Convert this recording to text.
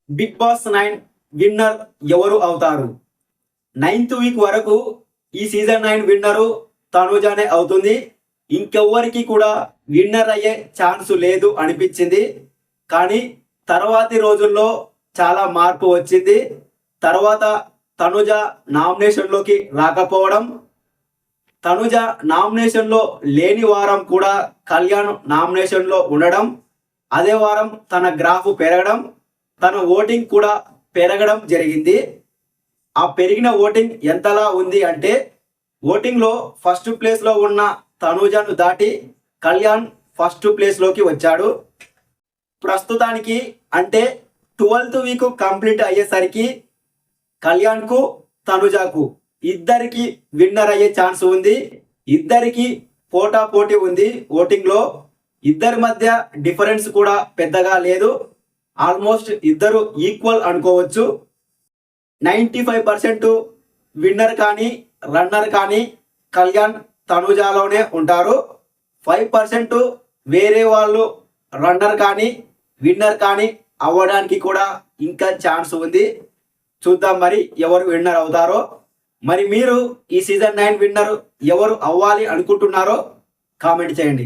Big boss 9 winner ఎవరు అవుతారు? 9th week వరకు ఈ సీజన్ 9 విన్నరు తనుజానే అవుతుంది. ఇంకెవ్వరికి కూడా విన్నర్ అయ్యే ఛాన్స్ లేదు అనిపించింది. కానీ తర్వాతి రోజుల్లో చాలా మార్పు వచ్చింది. తర్వాత తనుజ నామినేషన్లోకి రాకపోవడం, తనుజ నామినేషన్లో లేని వారం కూడా కళ్యాణ్ నామినేషన్లో ఉండడం, అదే వారం తన గ్రాఫ్ పెరగడం, తన ఓటింగ్ కూడా పెరగడం జరిగింది. ఆ పెరిగిన ఓటింగ్ ఎంతలా ఉంది అంటే, ఓటింగ్లో ఫస్ట్ ప్లేస్లో ఉన్న తనుజను దాటి కళ్యాణ్ ఫస్ట్ ప్లేస్లోకి వచ్చాడు. ప్రస్తుతానికి అంటే 12th వీక్ కంప్లీట్ అయ్యేసరికి కళ్యాణ్కు తనుజకు ఇద్దరికి విన్నర్ అయ్యే ఛాన్స్ ఉంది. ఇద్దరికి పోటీ ఉంది ఓటింగ్లో. ఇద్దరి మధ్య డిఫరెన్స్ కూడా పెద్దగా లేదు. ఆల్మోస్ట్ ఇద్దరు ఈక్వల్ అనుకోవచ్చు. 95% విన్నర్ కానీ రన్నర్ కానీ కళ్యాణ్ తనుజాలోనే ఉంటారు. 5% వేరే వాళ్ళు రన్నర్ కానీ విన్నర్ కానీ అవ్వడానికి కూడా ఇంకా ఛాన్స్ ఉంది. చూద్దాం మరి ఎవరు విన్నర్ అవుతారో. మరి మీరు ఈ సీజన్ 9 విన్నర్ ఎవరు అవ్వాలి అనుకుంటున్నారో కామెంట్ చేయండి.